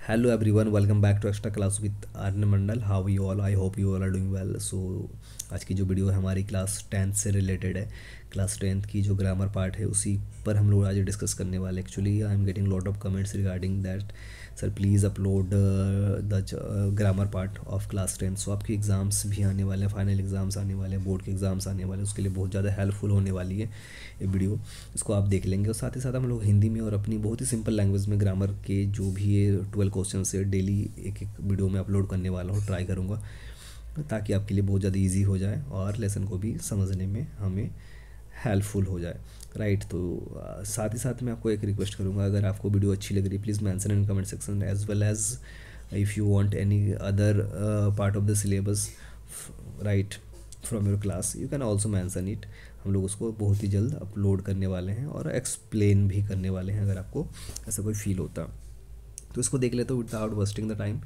Hello everyone, welcome back to extra class with Arne Mandal. How are you all? I hope you all are doing well. So आज की जो video है हमारी class 10th से related है। Class 10th की जो grammar part है उसी पर हम लोग आज डिस्कस करने वाले। Actually I am getting lot of comments regarding that sir please upload the grammar part of class 10। सो आपके एग्ज़ाम्स भी आने वाले हैं, फाइनल एग्ज़ाम्स आने वाले हैं, बोर्ड के एग्ज़ाम्स आने वाले हैं, उसके लिए बहुत ज़्यादा हेल्पफुल होने वाली है ये वीडियो। इसको आप देख लेंगे और साथ ही साथ हम लोग हिंदी में और अपनी बहुत ही सिंपल लैंग्वेज में ग्रामर के जो भी ये 12 क्वेश्चन से डेली एक एक वीडियो में अपलोड करने वाला हूँ, ट्राई करूँगा ताकि आपके लिए बहुत ज़्यादा इजी हो जाए और लेसन को भी समझने में हमें हेल्पफुल हो जाए। राइट, तो साथ ही साथ मैं आपको एक रिक्वेस्ट करूँगा, अगर आपको वीडियो अच्छी लग रही है please mention in comment section as well as if you want any other part of the syllabus right from your class you can also mention it. हम लोग उसको बहुत ही जल्द अपलोड करने वाले हैं और एक्सप्लेन भी करने वाले हैं अगर आपको ऐसा कोई फील होता। तो इसको देख लेते हो विदाउट वेस्टिंग द टाइम।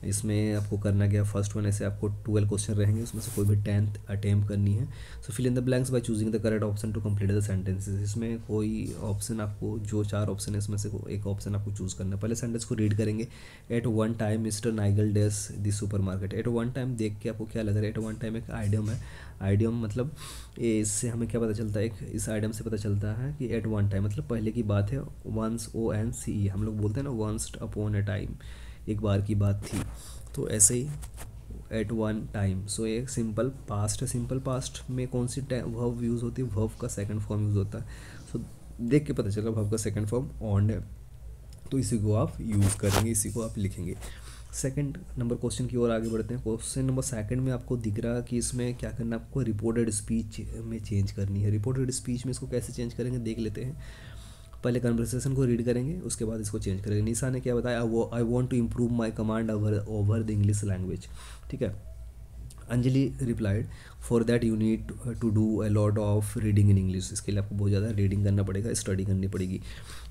इसमें आपको करना क्या, फर्स्ट वन ऐसे आपको 12 क्वेश्चन रहेंगे, उसमें से कोई भी 10th अटेम्प्ट करनी है। So fill in the blanks by choosing the correct option to complete the sentences. इसमें कोई ऑप्शन आपको, जो 4 ऑप्शन है इसमें से एक ऑप्शन आपको चूज़ करना है। पहले सेंटेंस को रीड करेंगे। At one time mister Nigel dash the supermarket. At one time देख के आपको क्या लग रहा है, एट वन टाइम एक आइडियम है। आइडियम मतलब इससे हमें क्या पता चलता है, एक इस आइडियम से पता चलता है कि एट वन टाइम मतलब पहले की बात है। वंस ONCE हम लोग बोलते हैं ना, वंस अपॉन अ टाइम, एक बार की बात थी। तो ऐसे ही एट वन टाइम। सो एक सिंपल पास्ट है। सिंपल पास्ट में कौन सी वर्ब यूज़ होती है, वर्ब का सेकंड फॉर्म यूज़ होता है। सो देख के पता चला वर्ब का सेकंड फॉर्म ऑन है, तो इसी को आप यूज़ करेंगे, इसी को आप लिखेंगे। सेकंड नंबर क्वेश्चन की ओर आगे बढ़ते हैं। क्वेश्चन नंबर सेकंड में आपको दिख रहा है कि इसमें क्या करना है, आपको रिपोर्टेड स्पीच में चेंज करनी है। रिपोर्टेड स्पीच में इसको कैसे चेंज करेंगे देख लेते हैं। पहले कन्वर्सेशन को रीड करेंगे, उसके बाद इसको चेंज करेंगे। निशा ने क्या बताया, I want to improve my command over the English language. ठीक है। Anjali replied for that you need to do a lot of reading in English. इसके लिए आपको बहुत ज़्यादा रीडिंग करना पड़ेगा, स्टडी करनी पड़ेगी।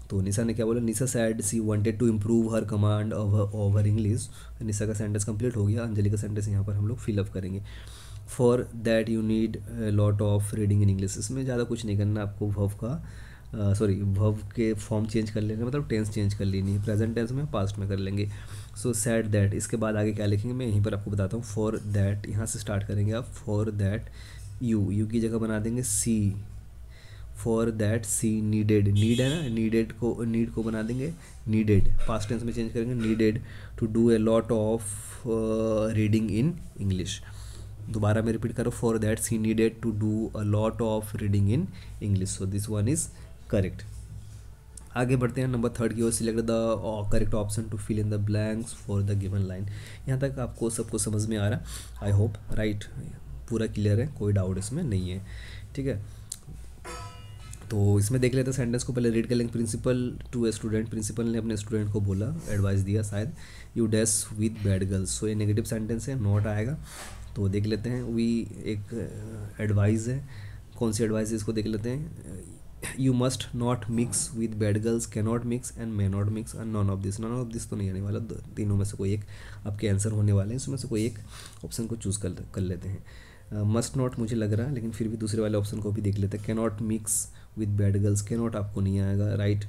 तो निशा ने क्या बोला, Nisha said she wanted to improve her command over English. Nisha का सेंटेंस कंप्लीट हो गया। अंजलि का सेंटेंस यहाँ पर हम लोग फिलअप करेंगे। For that you need lot of reading in English. इसमें ज़्यादा कुछ नहीं करना आपको, वर्ब का वर्ब के फॉर्म चेंज कर लेंगे, मतलब टेंस चेंज कर लेनी है। प्रेजेंट टेंस में पास्ट में कर लेंगे। सो सैड दैट, इसके बाद आगे क्या लिखेंगे मैं यहीं पर आपको बताता हूँ। फॉर दैट यहाँ से स्टार्ट करेंगे आप। फॉर दैट यू की जगह बना देंगे she. For that she needed, need है ना, नीड को बना देंगे नीडेड। पास्ट टेंस में चेंज करेंगे, needed to do a lot of reading in English. दोबारा मैं रिपीट करो, for that she needed to do a lot of reading in English. So this one is correct. आगे बढ़ते हैं number third की ओर। Select the correct option to fill in the blanks for the given line. यहाँ तक आपको सबको समझ में आ रहा है आई होप, राइट, पूरा क्लियर है, कोई डाउट इसमें नहीं है। ठीक है, तो इसमें देख लेते हैं सेंटेंस को। पहले रीड कर लेंगे। Principal to a student, principal ने अपने स्टूडेंट को बोला, एडवाइस दिया शायद, you dash with bad girls. So ये नेगेटिव सेंटेंस है, नॉट आएगा। तो देख लेते हैं, वी एक एडवाइस है। कौन सी एडवाइस है इसको देख लेते हैं। You must not mix with bad girls, can not mix and may not mix and none of this. None of this तो नहीं आने वाला, तीनों में से कोई एक आपके आंसर होने वाले हैं। इसमें से कोई एक ऑप्शन को चूज़ कर लेते हैं। मस्ट नॉट मुझे लग रहा है, लेकिन फिर भी दूसरे वाले ऑप्शन को भी देख लेते हैं। Can not mix with bad girls, can not आपको नहीं आएगा, राइट,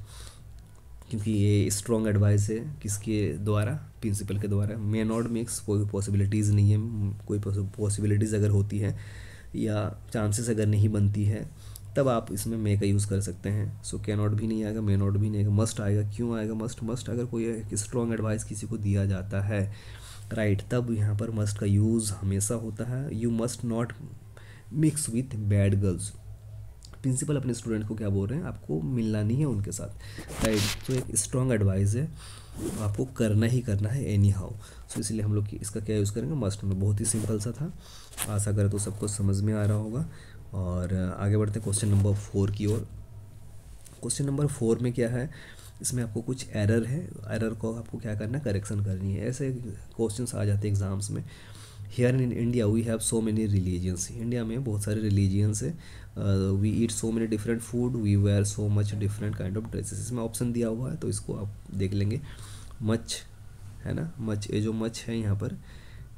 क्योंकि ये स्ट्रॉन्ग एडवाइस है किसके द्वारा, प्रिंसिपल के द्वारा। मे नॉट मिक्स कोई पॉसिबिलिटीज़ नहीं है। कोई पॉसिबिलिटीज़ अगर होती है या चांसेस अगर नहीं बनती है तब आप इसमें मे का यूज़ कर सकते हैं। सो कैन नॉट भी नहीं आएगा, मे नॉट भी नहीं आएगा, मस्ट आएगा। क्यों आएगा मस्ट? मस्ट अगर कोई स्ट्रॉन्ग एडवाइस किसी को दिया जाता है, राइट, तब यहाँ पर मस्ट का यूज़ हमेशा होता है। You must not mix with bad girls. Principal अपने स्टूडेंट को क्या बोल रहे हैं, आपको मिलना नहीं है उनके साथ, राइट। तो एक स्ट्रॉन्ग एडवाइस है, आपको करना ही करना है एनी हाउ। सो इसलिए हम लोग इसका क्या यूज़ करेंगे, मस्ट में। बहुत ही सिंपल सा था, आशा करें तो सबको समझ में आ रहा होगा। और आगे बढ़ते हैं क्वेश्चन नंबर 4 की ओर। क्वेश्चन नंबर 4 में क्या है, इसमें आपको कुछ एरर है, एरर को आपको क्या करना है, करेक्शन करनी है। ऐसे क्वेश्चंस आ जाते हैं एग्जाम्स में। Here in India we have so many religions. India में बहुत सारे रिलीजियंस है। We eat so many different food, we wear so much different kind of dresses. इसमें ऑप्शन दिया हुआ है तो इसको आप देख लेंगे। मच है ना, मच, ये जो मच है यहाँ पर,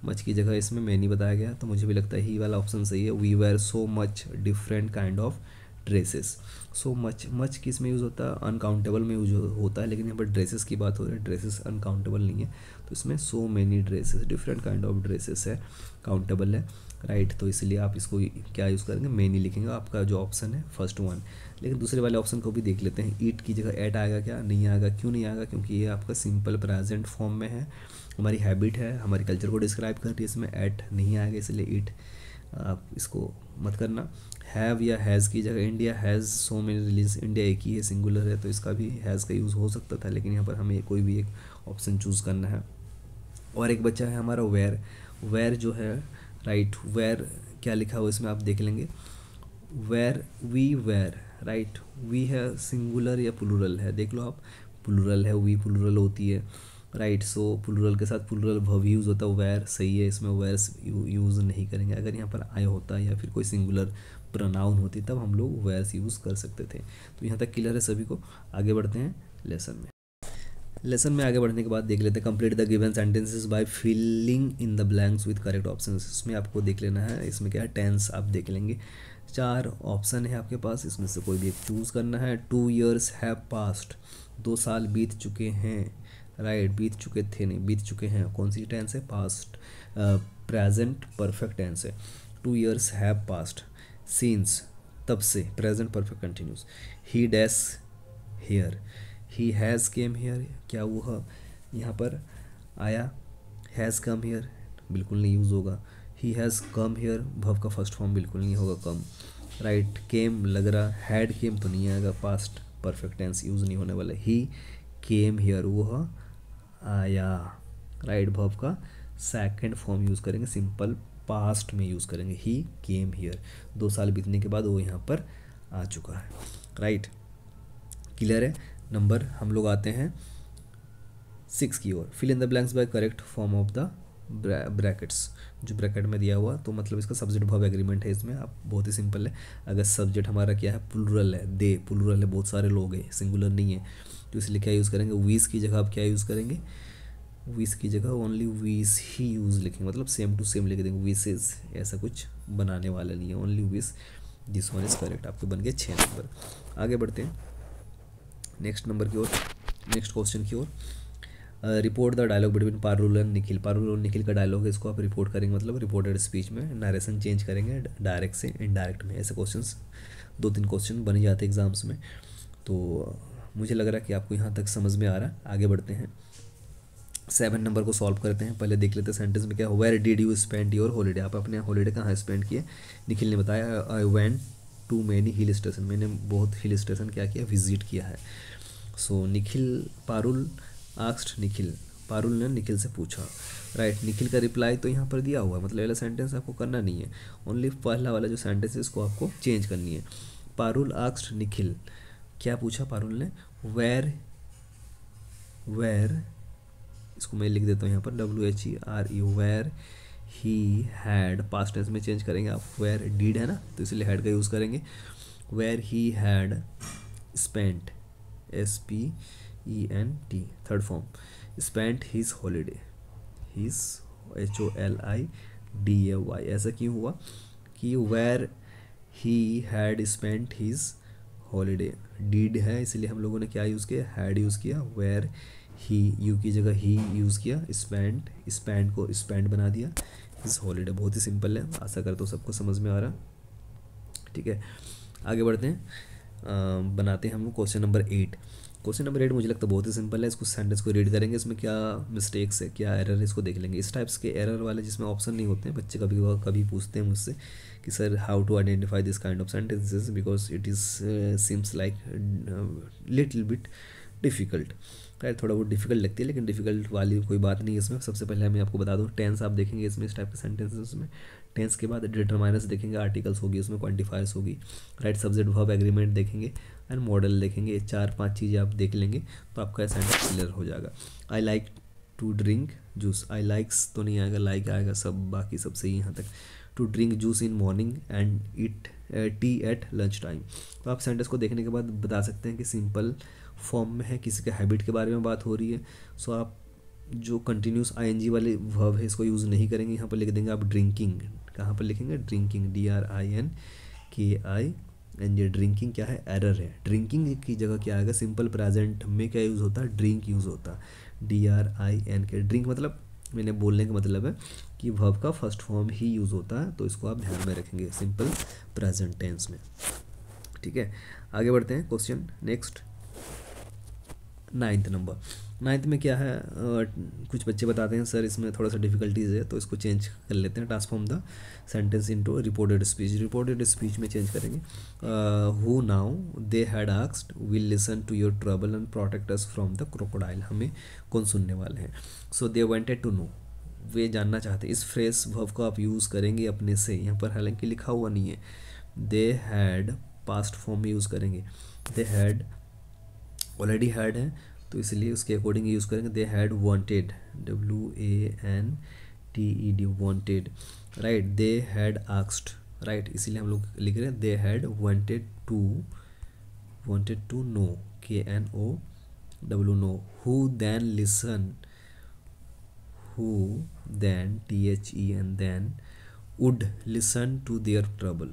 मच की जगह इसमें मैनी बताया गया, तो मुझे भी लगता है ही वाला ऑप्शन सही है। We wear so much different kind of dresses. So much, much किस में यूज़ होता है, अनकाउंटेबल में यूज होता है, लेकिन यहाँ पर ड्रेसेस की बात हो रही है, ड्रेसेस अनकाउंटेबल नहीं है, तो इसमें so many dresses, different kind of dresses है, काउंटेबल है, राइट। तो इसलिए आप इसको क्या यूज़ करेंगे, मैनी लिखेंगे, आपका जो ऑप्शन है फर्स्ट वन। लेकिन दूसरे वाले ऑप्शन को भी देख लेते हैं, ईट की जगह एट आएगा क्या, नहीं आएगा, क्यों नहीं आएगा, क्योंकि ये आपका सिंपल प्रेजेंट फॉर्म में है, हमारी हैबिट है, हमारी कल्चर को डिस्क्राइब कर रही है, इसमें एट नहीं आएगा, इसलिए ईट आप इसको मत करना। हैव या हैज़ की जगह, India has so many release, India एक ही है, सिंगुलर है, तो इसका भी हैज़ का यूज़ हो सकता था, लेकिन यहाँ पर हमें कोई भी एक ऑप्शन चूज़ करना है। और एक बच्चा है हमारा वेयर, वेयर जो है, राइट, वेयर क्या लिखा हुआ इसमें आप देख लेंगे, where we were, right, we है सिंगुलर या प्लूरल है, देख लो आप, प्लूरल है, वी प्लूरल होती है, राइट। सो प्लूरल के साथ प्लूरल वर्ब यूज़ होता है, वेयर सही है, इसमें वेयर्स यूज़ नहीं करेंगे। अगर यहाँ पर आय होता या फिर कोई सिंगुलर प्रोनाउन होती तब हम लोग वेयर्स यूज़ कर सकते थे। तो यहाँ तक क्लियर है सभी को, आगे बढ़ते हैं लेसन में। लेसन में आगे बढ़ने के बाद देख लेते हैं, complete the given sentences by filling in the blanks with correct options. इसमें आपको देख लेना है, इसमें क्या है, टेंस आप देख लेंगे, 4 ऑप्शन है आपके पास, इसमें से कोई भी एक चूज़ करना है। 2 years हैव पास्ट, 2 साल बीत चुके हैं, राइट, बीत चुके थे नहीं, बीत चुके हैं, कौन सी टेंस है, पास्ट, प्रेजेंट परफेक्ट टेंस है। 2 years हैव पास्ट, सीन्स तब से, present perfect continuous. He dash here, he has came here, क्या वो यहाँ पर आया, हैज़ कम हेयर बिल्कुल नहीं यूज़ होगा। ही हैज़ कम हेयर, भव का फर्स्ट फॉर्म बिल्कुल नहीं होगा कम, राइट। केम लग रहा, हैड केम तो नहीं आएगा, पास्ट परफेक्ट टेंस यूज़ नहीं होने वाला। ही केम हेयर, वो आया, राइट, भव का सेकंड फॉर्म यूज़ करेंगे, सिंपल पास्ट में यूज़ करेंगे, ही केम हियर, 2 साल बीतने के बाद वो यहाँ पर आ चुका है, राइट, क्लियर है। नंबर हम लोग आते हैं 6 की ओर, fill in the blanks by correct form of the brackets, जो ब्रैकेट में दिया हुआ, तो मतलब इसका सब्जेक्ट वर्ब एग्रीमेंट है, इसमें आप बहुत ही सिंपल है। अगर सब्जेक्ट हमारा क्या है, प्लूरल है, दे प्लूरल है, बहुत सारे लोग हैं, सिंगुलर नहीं है, तो इसलिए क्या यूज़ करेंगे, वीस की जगह आप क्या यूज़ करेंगे, वीस की जगह ओनली वीस ही यूज़ लिखेंगे, मतलब सेम टू सेम लिख देंगे, वीसेस, ऐसा कुछ बनाने वाला नहीं है, ओनली वीस, दिस वन इज़ करेक्ट, आपके बन गए 6 नंबर। आगे बढ़ते हैं नेक्स्ट नंबर की ओर, नेक्स्ट क्वेश्चन की ओर। Report the dialogue between Parul and Nikhil, Parul और निखिल का डायलॉग है, इसको आप रिपोर्ट करेंगे, मतलब रिपोर्टेड स्पीच में नरेशन चेंज करेंगे डायरेक्ट से इनडायरेक्ट में, ऐसे क्वेश्चंस 2-3 क्वेश्चन बन जाते हैं एग्जाम्स में, तो मुझे लग रहा है कि आपको यहाँ तक समझ में आ रहा है। आगे बढ़ते हैं 7 नंबर को सॉल्व करते हैं। पहले देख लेते हैं सेंटेंस में क्या, where did you spend your holiday, आप अपने हॉलीडे कहाँ स्पेंड किए। निखिल ने बताया I went to many hill station, मैंने बहुत हिल स्टेशन क्या किया, विजिट किया है। सो निखिल, पारुल आस्क्ड निखिल, पारुल ने निखिल से पूछा, राइट। निखिल का रिप्लाई तो यहाँ पर दिया हुआ है, मतलब पहला सेंटेंस आपको करना नहीं है, ओनली पहला वाला जो सेंटेंस है इसको आपको चेंज करनी है। पारुल आस्क्ड निखिल, क्या पूछा पारुल ने, वेयर, वेयर, इसको मैं लिख देता हूँ यहाँ पर WHERE, where he had, past tense में चेंज करेंगे आप, वेयर डीड है ना, तो इसलिए हैड का यूज़ करेंगे, where he had spent, SPENT, third form, spent his holiday, his HOLIDAY, ऐसा क्यों हुआ कि where he had spent his holiday, did है इसलिए हम लोगों ने क्या यूज़ किया, हैड यूज़ किया, वेयर ही, यू की जगह ही यूज़ किया, स्पेंड, स्पेंड को स्पेंड बना दिया, हिज हॉलीडे, बहुत ही सिंपल है, आशा करता हूँ सबको समझ में आ रहा, ठीक है। आगे बढ़ते हैं, बनाते हैं हम लोग क्वेश्चन नंबर 8। क्वेश्चन नंबर 8 मुझे लगता है बहुत ही सिंपल है, इसको सेंटेंस को रीड करेंगे, इसमें क्या मिस्टेक्स है, क्या एरर है, इसको देख लेंगे। इस टाइप्स के एरर वाले जिसमें ऑप्शन नहीं होते हैं, बच्चे कभी कभी पूछते हैं मुझसे कि sir how to identify this kind of sentences because it is seems like little bit difficult, right, थोड़ा बहुत डिफिकल्ट लगती है, लेकिन डिफिकल्ट वाली कोई बात नहीं है इसमें। सबसे पहले मैं आपको बता दूँ, टेंस आप देखेंगे इसमें, इस टाइप के सेंटेंसेस में टेंस के बाद डिटरमाइनर्स देखेंगे, आर्टिकल्स होगी उसमें, क्वांटिफायर्स होगी, राइट, सब्जेक्ट वर्ब एग्रीमेंट देखेंगे एंड मॉडल देखेंगे, 4-5 चीज़ें आप देख लेंगे तो आपका सेंटेंस क्लियर हो जाएगा। I like to drink juice, I likes तो नहीं आएगा, लाइक आएगा, सब बाकी सब सही यहाँ तक। To drink juice in morning and eat tea at lunch time, तो आप सेंटेंस को देखने के बाद बता सकते हैं कि सिंपल फॉर्म में है, किसी के हैबिट के बारे में बात हो रही है। सो आप जो कंटिन्यूस ING वाले वर्ब है इसको यूज़ नहीं करेंगे, यहाँ पर लिख देंगे आप ड्रिंकिंग, कहाँ पर लिखेंगे, ड्रिंकिंग, DRINKING, एंड ये ड्रिंकिंग क्या है, एरर है। ड्रिंकिंग की जगह क्या आएगा, सिंपल प्रेजेंट में क्या यूज़ होता है, ड्रिंक यूज़ होता है, DRINK। ड्रिंक मतलब मैंने बोलने का मतलब है कि वर्ब का फर्स्ट फॉर्म ही यूज़ होता है, तो इसको आप ध्यान में रखेंगे सिंपल प्रेजेंट टेंस में। ठीक है, आगे बढ़ते हैं question next. 9th number. 9th में क्या है, कुछ बच्चे बताते हैं सर इसमें थोड़ा सा डिफिकल्टीज है, तो इसको चेंज कर लेते हैं। Transform the sentence into reported speech. Reported speech में चेंज करेंगे, who now they had asked will listen to your trouble and protect us from the crocodile. हमें कौन सुनने वाले हैं, so they wanted to know, वे जानना चाहते। इस फ्रेज वर्ब को आप यूज़ करेंगे अपने से, यहाँ पर हालांकि लिखा हुआ नहीं है। दे हैड पास्ट फॉर्म में यूज़ करेंगे, दे हैड ऑलरेडी हैड है तो इसलिए उसके अकॉर्डिंग यूज़ करेंगे। They had wanted, WANTED, wanted, right. They had asked, right, इसीलिए हम लोग लिख रहे हैं they had wanted to know, KNO know. Who then listen, who then THEN would listen to their trouble.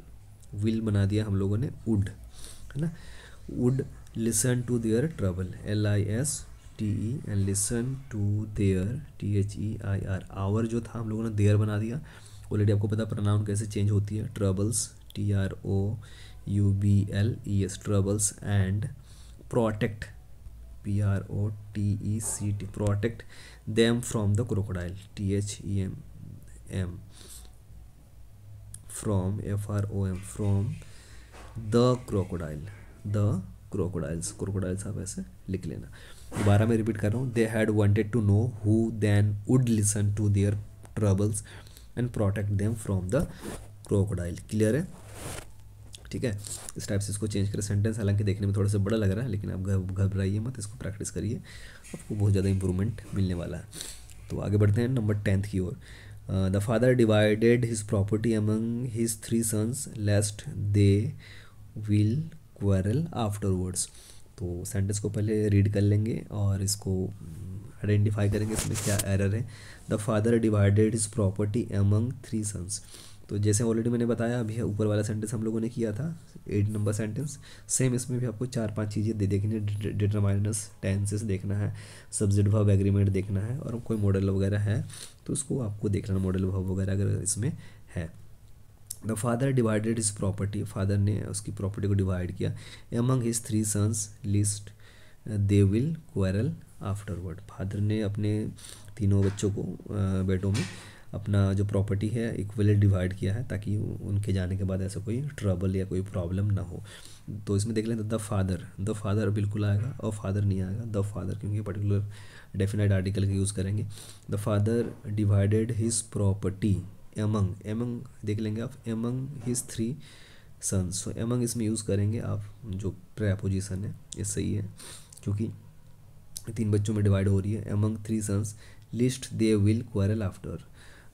Will बना दिया हम लोगों ने वुड, है ना। Would listen to their trouble, LISTE, and listen to their THEIR। Our जो था हम लोगों ने देयर बना दिया। ऑलरेडी आपको पता प्रोनाउन कैसे चेंज होती है, troubles, TROUBLES, troubles, and protect, PROTECT, protect them from the crocodile, THEM, from FROM, from the crocodile, the crocodiles आप ऐसे लिख लेना। दोबारा मैं रिपीट कर रहा हूँ, they had wanted to know, who then would listen to their troubles and protect them from the crocodile. Clear है, ठीक है। इस टाइप से इसको चेंज करें सेंटेंस। हालांकि देखने में थोड़ा सा बड़ा लग रहा है, लेकिन आप घबराइए मत, इसको प्रैक्टिस करिए, आपको बहुत ज़्यादा इंप्रूवमेंट मिलने वाला है। तो आगे बढ़ते हैं नंबर 10th की ओर। The father divided his property among his 3 sons lest they will quarrel afterwards. तो सेंटेंस को पहले रीड कर लेंगे और इसको आइडेंटिफाई करेंगे इसमें क्या एरर है। The father divided his property among 3 sons. तो जैसे ऑलरेडी मैंने बताया, अभी ऊपर वाला सेंटेंस हम लोगों ने किया था 8 नंबर सेंटेंस, सेम इसमें भी आपको 4-5 चीज़ें देखनी है। डिटरमाइनस, टेंसेस देखना है, सब्जेक्ट वर्ब एग्रीमेंट देखना है, और कोई मॉडल वगैरह है तो उसको आपको देखना, मॉडल वर्ब वगैरह अगर इसमें है। The father divided his property, father ने उसकी प्रॉपर्टी को डिवाइड किया। Among his 3 sons lest they will quarrel afterward. फादर ने अपने तीनों बच्चों को, बेटों में अपना जो प्रॉपर्टी है इक्वली डिवाइड किया है, ताकि उनके जाने के बाद ऐसा कोई ट्रबल या कोई प्रॉब्लम ना हो। तो इसमें देख लें, द फादर बिल्कुल आएगा और फादर नहीं आएगा, द फादर, क्योंकि पर्टिकुलर डेफिनेट आर्टिकल का यूज़ करेंगे। The father divided his property among देख लेंगे आप, एमंग हिज 3 सन्स। सो एमंग इसमें यूज़ करेंगे आप, जो प्रेपोजिशन है ये सही है, क्योंकि 3 बच्चों में डिवाइड हो रही है। Among 3 sons lest they will quarrel after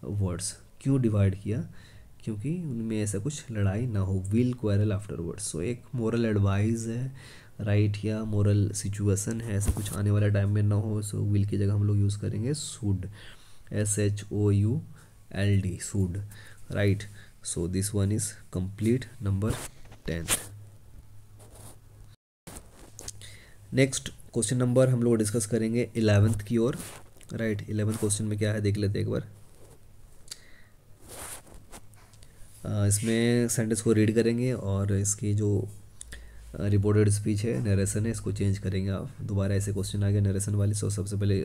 words. क्यों डिवाइड किया, क्योंकि उनमें ऐसा कुछ लड़ाई ना हो, will quarrel afterwards. So एक मोरल एडवाइस है, राइट, या मोरल सिचुएशन है, ऐसा कुछ आने वाला टाइम में ना हो। सो विल की जगह हम लोग यूज़ करेंगे should, SHOULD, should, right. So this one is complete number 10th। Next question number हम लोग डिस्कस करेंगे 11th की ओर, राइट। 11th क्वेश्चन में क्या है देख लेते हैं एक बार। इसमें सेंटेंस को रीड करेंगे और इसकी जो रिपोर्टेड स्पीच है, नरेशन है, इसको चेंज करेंगे आप। दोबारा ऐसे क्वेश्चन आ गए नरेशन वाली। सो सबसे पहले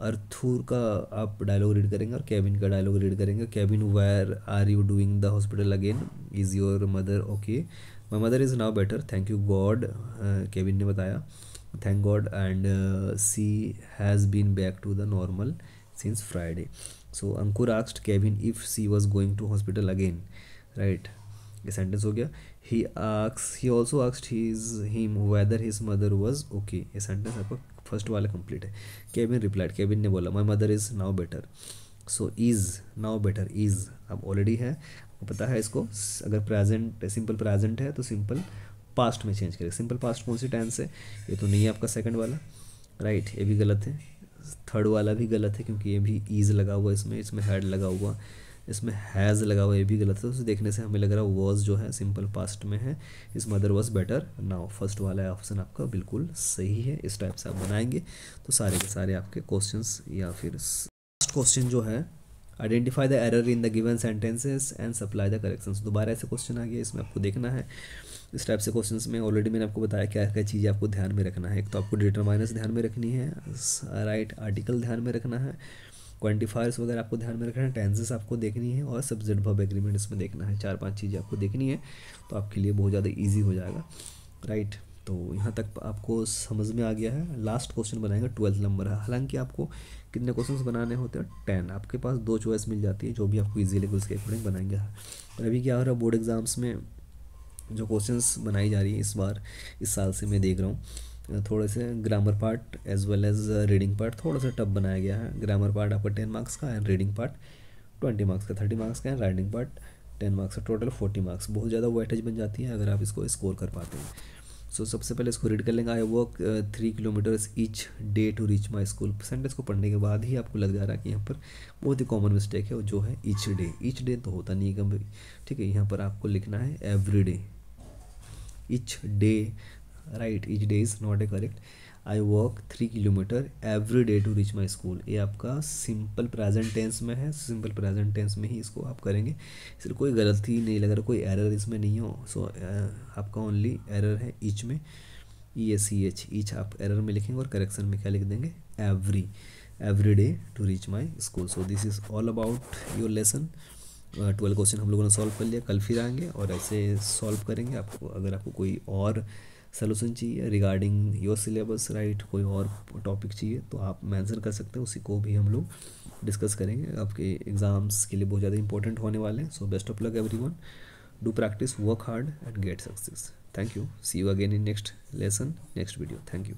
अर्थूर का आप डायलॉग रीड करेंगे और केविन का डायलॉग रीड करेंगे। Kevin, where are you doing the hospital again, is your mother okay, my mother is now better, thank you God, Kevin ने बताया, thank God, and she has been back to the normal since Friday. So Ankur asked Kevin if she was going to hospital again, right, ये sentence हो गया। He also asked him whether his mother was okay, ये sentence आपका first वाला complete है। Kevin replied, Kevin ने बोला माई mother is now better. So is, now better, is अब ऑलरेडी है, आपको पता है इसको। अगर प्रेजेंट, सिंपल प्रेजेंट है तो सिंपल पास्ट में चेंज करें। सिंपल पास्ट कौन सी टेंस है, ये तो नहीं है आपका सेकंड वाला, राइट, ये भी गलत है। थर्ड वाला भी गलत है, क्योंकि ये भी ईज लगा हुआ इसमें हैड लगा हुआ। इसमें हैज़ लगा हुआ ये भी गलत है, उसे देखने से हमें लग रहा है वॉज जो है सिंपल पास्ट में है, इस mother was better now. First वाला ऑप्शन आपका बिल्कुल सही है। इस टाइप से आप बनाएंगे तो सारे के सारे आपके क्वेश्चंस, या फिर लास्ट क्वेश्चन जो है identify the error in the given sentences and supply the corrections. दोबारा ऐसे क्वेश्चन आ गया, इसमें आपको देखना है इस टाइप से क्वेश्चंस में ऑलरेडी मैंने आपको बताया क्या क्या चीज़ें आपको ध्यान में रखना है। एक तो आपको डिटरमाइनर्स ध्यान में रखनी है, राइट, आर्टिकल ध्यान में रखना है, क्वांटिफायर्स वगैरह आपको ध्यान में रखना है, टेंसेस आपको देखनी है, और सब्जेक्ट वर्ब एग्रीमेंट इसमें देखना है। 4-5 चीज़ें आपको देखनी है तो आपके लिए बहुत ज़्यादा ईजी हो जाएगा, राइट। तो यहाँ तक आपको समझ में आ गया है। लास्ट क्वेश्चन बनाएंगे 12 नंबर है। हालांकि आपको कितने क्वेश्चंस बनाने होते हैं 10, आपके पास 2 चॉइस मिल जाती है, जो भी आपको ईजी लगे उसके अकॉर्डिंग बनाएंगे। और अभी क्या हो रहा है, बोर्ड एग्जाम्स में जो क्वेश्चंस बनाई जा रही है इस बार, इस साल से मैं देख रहा हूँ थोड़े से grammar part as well as reading part थोड़ा सा टफ बनाया गया है। ग्रामर पार्ट आपका 10 मार्क्स का एंड रीडिंग पार्ट 20 मार्क्स का, 30 मार्क्स का एंड राइटिंग पार्ट 10 मार्क्स का, टोटल 40 मार्क्स। बहुत ज़्यादा वेटेज बन जाती है अगर आप इसको स्कोर कर पाते हैं। सो सबसे पहले इसको रीड कर लेंगे। I work 3 kilometres each day to reach my school. Sentence को पढ़ने के बाद ही आपको लग जा रहा है कि यहाँ पर बहुत ही कॉमन मिस्टेक है, जो है ईच डे। ईच डे तो होता नहीं है कभी, ठीक है, यहाँ पर आपको लिखना है every day, each day, right, each day is not a correct. I walk 3 kilometre every day to reach my school, ये आपका सिंपल प्रेजेंट टेंस में है, सिंपल प्रेजेंट टेंस में ही इसको आप करेंगे। इसलिए कोई गलती नहीं लग रहा, कोई एरर इसमें नहीं हो। सो आपका ओनली एरर है ईच में, EACH, ईच आप एरर में लिखेंगे और करेक्शन में क्या लिख देंगे, every day to reach my school. So this is all about your lesson. 12 question हम लोगों ने सॉल्व कर लिया, कल फिर आएंगे और ऐसे सॉल्व करेंगे। आपको अगर आपको कोई और सलूशन चाहिए रिगार्डिंग योर सिलेबस, राइट, कोई और टॉपिक चाहिए तो आप मेंशन कर सकते हैं, उसी को भी हम लोग डिस्कस करेंगे। आपके एग्ज़ाम्स के लिए बहुत ज़्यादा इंपॉर्टेंट होने वाले हैं। So best of luck everyone, do practice, work hard and get success. Thank you, see you again in next lesson, next video. Thank you.